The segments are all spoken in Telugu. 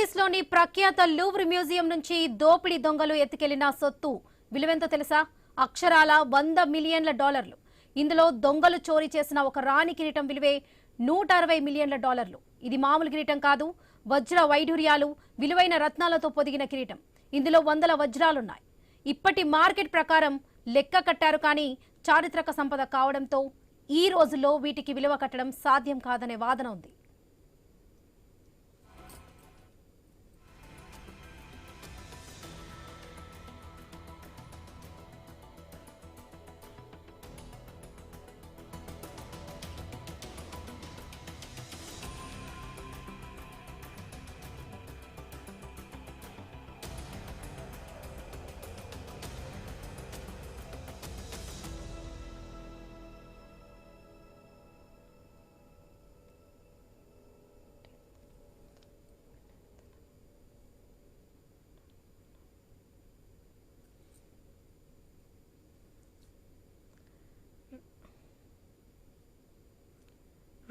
ప్యారిస్లోని ప్రఖ్యాత లూవ్ర్ మ్యూజియం నుంచి దోపిడీ దొంగలు ఎత్తుకెళ్లిన సొత్తు విలువెంతో తెలుసా? అక్షరాల $100 మిలియన్ల. ఇందులో దొంగలు చోరీ చేసిన ఒక రాణి కిరీటం విలువే $160 మిలియన్ల. ఇది మామూలు కిరీటం కాదు, వజ్ర వైఢూర్యాలు, విలువైన రత్నాలతో పొదిగిన కిరీటం. ఇందులో వందల వజ్రాలున్నాయి. ఇప్పటి మార్కెట్ ప్రకారం లెక్క కట్టారు, కానీ చారిత్రక సంపద కావడంతో ఈ రోజుల్లో వీటికి విలువ కట్టడం సాధ్యం కాదనే వాదన ఉంది.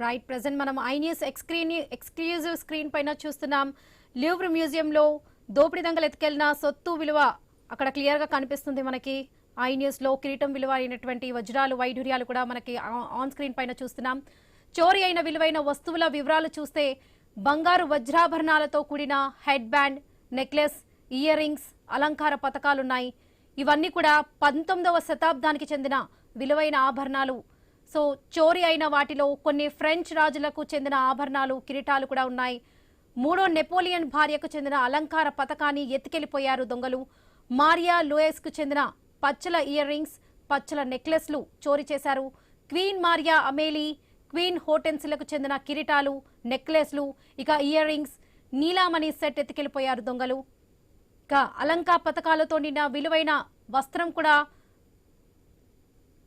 రైట్, ప్రెజెంట్ మనం ఐన్యూస్ ఎక్స్క్లూజివ్ స్క్రీన్ పైన చూస్తున్నాం. లూవ్ర్ మ్యూజియంలో దోపిడీ దొంగలు ఎత్తుకెళ్లిన సొత్తు విలువ అక్కడ క్లియర్ గా కనిపిస్తుంది మనకి. ఐన్యూస్ లో కిరీటం విలువ అయినటువంటి వజ్రాలు వైఢూర్యాలు కూడా మనకి ఆన్ స్క్రీన్ పైన చూస్తున్నాం. చోరీ అయిన విలువైన వస్తువుల వివరాలు చూస్తే బంగారు వజ్రాభరణాలతో కూడిన head band, necklace, ear rings, అలంకార పతకాలున్నాయి. ఇవన్నీ కూడా 19వ శతాబ్దానికి చెందిన విలువైన ఆభరణాలు. సో చోరీ అయిన వాటిలో కొన్ని ఫ్రెంచ్ రాజులకు చెందిన ఆభరణాలు, కిరీటాలు కూడా ఉన్నాయి. 3వ నెపోలియన్ భార్యకు చెందిన అలంకార పతకాన్ని ఎత్తుకెళ్లిపోయారు దొంగలు. మారియా లూయిస్ కు చెందిన పచ్చల ఇయర్ రింగ్స్, పచ్చల నెక్లెస్లు చోరీ చేశారు. క్వీన్ మారియా అమేలీ, క్వీన్ హోటెన్సిలకు చెందిన కిరీటాలు, నెక్లెస్లు, ఇక ఇయర్ రింగ్స్, నీలామణి సెట్ ఎత్తుకెళ్లిపోయారు దొంగలు. ఇక అలంకార పతకాలతో నిన్న విలువైన వస్త్రం కూడా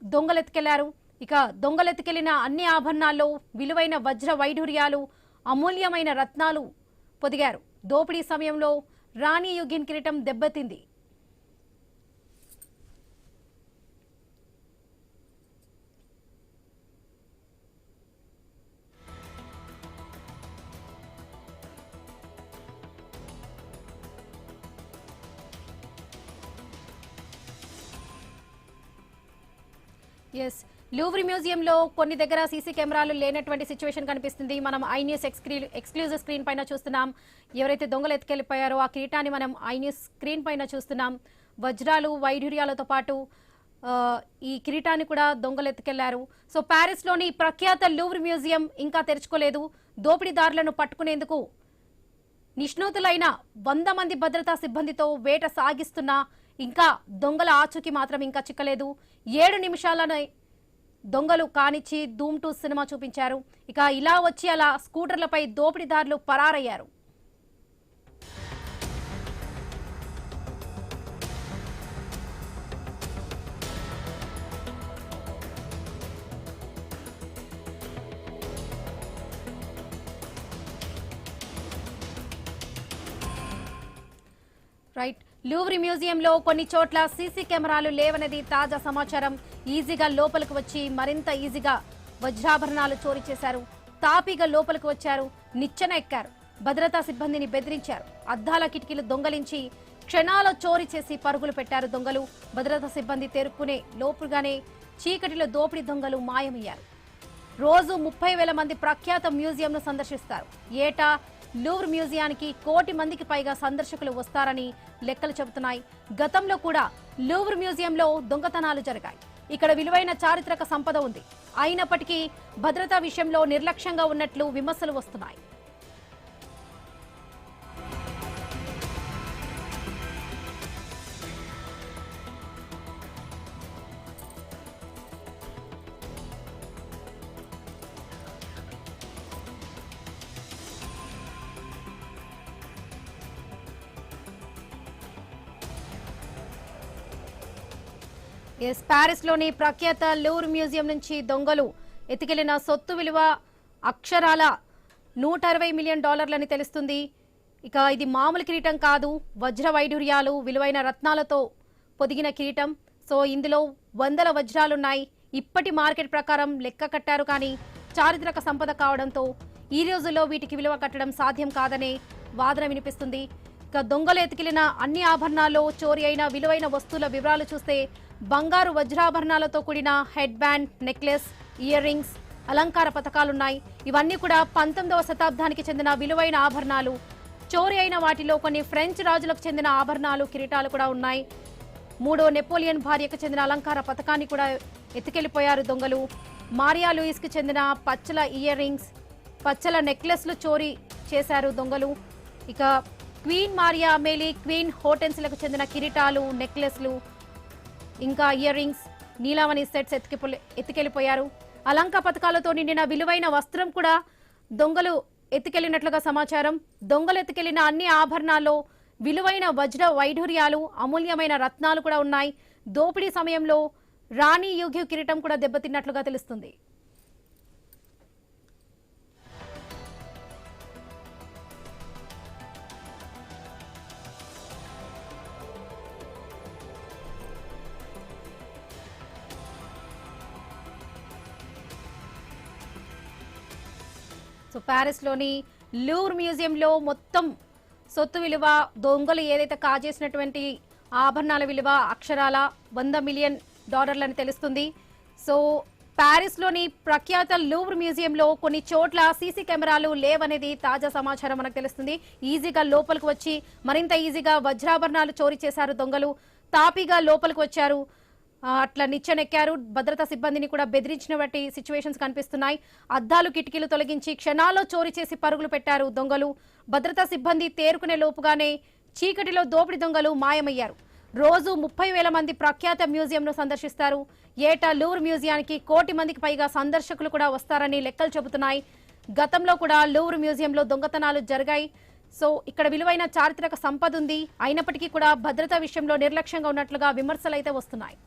దొంగలెత్తుకెళ్లారు. ఇక దొంగలెత్తుకెళ్లిన అన్ని ఆభరణాల్లో విలువైన వజ్ర వైఢూర్యాలు, అమూల్యమైన రత్నాలు పొదిగారు. దోపిడీ సమయంలో రాణి యుగిన్ కిరీటం దెబ్బతింది. ఎస్, లూవ్ర్ మ్యూజియంలో కొన్ని దగ్గర సీసీ కెమెరాలు లేనటువంటి సిచ్యువేషన్ కనిపిస్తుంది. మనం ఐన్యూస్ ఎక్స్క్లూజివ్ స్క్రీన్ పైన చూస్తున్నాం. ఎవరైతే దొంగలు ఎత్తుకెళ్లిపోయారో ఆ కిరీటాన్ని మనం ఐన్యూస్ స్క్రీన్ పైన చూస్తున్నాం. వజ్రాలు వైఢూర్యాలతో పాటు ఈ కిరీటాన్ని కూడా దొంగలు ఎత్తుకెళ్లారు. సో ప్యారిస్ లోని ప్రఖ్యాత లూవ్ర్ మ్యూజియం ఇంకా తెరుచుకోలేదు. దోపిడీదారులను పట్టుకునేందుకు నిష్ణాతులైన 100 మంది భద్రతా సిబ్బందితో వేట సాగిస్తున్నా ఇంకా దొంగల ఆచూకీ మాత్రం ఇంకా చిక్కలేదు. 7 నిమిషాలనే దొంగలు కానిచ్చి ధూమ్ 2 సినిమా చూపించారు. ఇక ఇలా వచ్చి అలా స్కూటర్లపై దోపిడీదారులు పరారయ్యారు. రైట్, లూవ్ర్ మ్యూజియంలో కొన్ని చోట్ల సీసీ కెమెరాలు లేవనేది తాజా సమాచారం. ఈజీగా లోపలికి వచ్చి మరింత ఈజీగా వజ్రాభరణాలు చోరీ చేశారు. తాపీగా లోపలికి వచ్చారు, నిచ్చెన ఎక్కారు, భద్రతా సిబ్బందిని బెదిరించారు. అద్దాల కిటికీలు దొంగలించి క్షణాల చోరీ చేసి పరుగులు పెట్టారు దొంగలు. భద్రతా సిబ్బంది తేరుకునే లోపుగానే చీకటిలో దోపిడీ దొంగలు మాయమయ్యారు. రోజు 30,000 మంది ప్రఖ్యాత మ్యూజియంను సందర్శిస్తారు. ఏటా లూవ్ర్ మ్యూజియానికి 1 కోటి మందికి పైగా సందర్శకులు వస్తారని లెక్కలు చెబుతున్నాయి. గతంలో కూడా లూవ్ర్ మ్యూజియంలో దొంగతనాలు జరిగాయి. ఇక్కడ విలువైన చారిత్రక సంపద ఉంది. అయినప్పటికీ భద్రతా విషయంలో నిర్లక్ష్యంగా ఉన్నట్లు విమర్శలు వస్తున్నాయి. ఎస్, ప్యారిస్ లోని ప్రఖ్యాత లూవ్ర్ మ్యూజియం నుంచి దొంగలు ఎత్తుకెళ్లిన సొత్తు విలువ అక్షరాల $160 మిలియన్ తెలుస్తుంది. ఇక ఇది మామూలు కిరీటం కాదు, వజ్ర వైఢూర్యాలు, విలువైన రత్నాలతో పొదిగిన కిరీటం. సో ఇందులో వందల వజ్రాలున్నాయి. ఇప్పటి మార్కెట్ ప్రకారం లెక్క కట్టారు, కానీ చారిత్రక సంపద కావడంతో ఈ రోజుల్లో వీటికి విలువ కట్టడం సాధ్యం కాదనే వాదన వినిపిస్తుంది. ఇక దొంగలు ఎత్తుకెళ్లిన అన్ని ఆభరణాల్లో చోరీ అయిన విలువైన వస్తువుల వివరాలు చూస్తే బంగారు వజ్రాభరణాలతో కూడిన head band, necklace, ear rings, అలంకార పథకాలున్నాయి. ఇవన్నీ కూడా 19వ శతాబ్దానికి చెందిన విలువైన ఆభరణాలు. చోరీ అయిన వాటిలో కొన్ని ఫ్రెంచ్ రాజులకు చెందిన ఆభరణాలు, కిరీటాలు కూడా ఉన్నాయి. 3వ నెపోలియన్ భార్యకు చెందిన అలంకార పథకాన్ని కూడా ఎత్తుకెళ్లిపోయారు దొంగలు. మారియా లూయిస్కి చెందిన పచ్చల ఇయర్ రింగ్స్, పచ్చల నెక్లెస్లు చోరీ చేశారు దొంగలు. ఇక క్వీన్ మారియా అమేలి, క్వీన్ హోటెన్స్లకు చెందిన కిరీటాలు, నెక్లెస్లు, ఇంకా ఇయర్ రింగ్స్, నీలావణి సెట్స్ ఎత్తుకెళ్లిపోయారు. అలంకార పథకాలతో నిండిన విలువైన వస్త్రం కూడా దొంగలు ఎత్తుకెళ్లినట్లుగా సమాచారం. దొంగలు ఎత్తుకెళ్లిన అన్ని ఆభరణాల్లో విలువైన వజ్ర వైఢూర్యాలు, అమూల్యమైన రత్నాలు కూడా ఉన్నాయి. దోపిడీ సమయంలో రాణి యూగ్యూ కిరీటం కూడా దెబ్బతిన్నట్లుగా తెలుస్తుంది. సో ప్యారిస్లోని లూవ్ర్ మ్యూజియంలో మొత్తం సొత్తు విలువ, దొంగలు ఏదైతే కాజేసినటువంటి ఆభరణాల విలువ అక్షరాల $100 మిలియన్ అని తెలుస్తుంది. సో ప్యారిస్లోని ప్రఖ్యాత లూవ్ర్ మ్యూజియంలో కొన్ని చోట్ల సీసీ కెమెరాలు లేవనేది తాజా సమాచారం మనకు తెలుస్తుంది. ఈజీగా లోపలికి వచ్చి మరింత ఈజీగా వజ్రాభరణాలు చోరీ చేశారు దొంగలు. తాపీగా లోపలికి వచ్చారు, అట్లా నిచ్చెనెక్కారు. భద్రతా సిబ్బందిని కూడా బెదిరించినటువంటి సిచ్యువేషన్స్ కనిపిస్తున్నాయి. అద్దాలు, కిటికీలు తొలగించి క్షణాల్లో చోరీ చేసి పరుగులు పెట్టారు దొంగలు. భద్రతా సిబ్బంది తేరుకునే లోపుగానే చీకటిలో దోపిడీ దొంగలు మాయమయ్యారు. రోజు 30,000 మంది ప్రఖ్యాత మ్యూజియంను సందర్శిస్తారు. ఏటా లూవ్ర్ మ్యూజియానికి 1 కోటి మందికి పైగా సందర్శకులు కూడా వస్తారని లెక్కలు చెబుతున్నాయి. గతంలో కూడా లూవ్ర్ మ్యూజియంలో దొంగతనాలు జరిగాయి. సో ఇక్కడ విలువైన చారిత్రక సంపద ఉంది. అయినప్పటికీ కూడా భద్రతా విషయంలో నిర్లక్ష్యంగా ఉన్నట్లుగా విమర్శలు అయితే వస్తున్నాయి.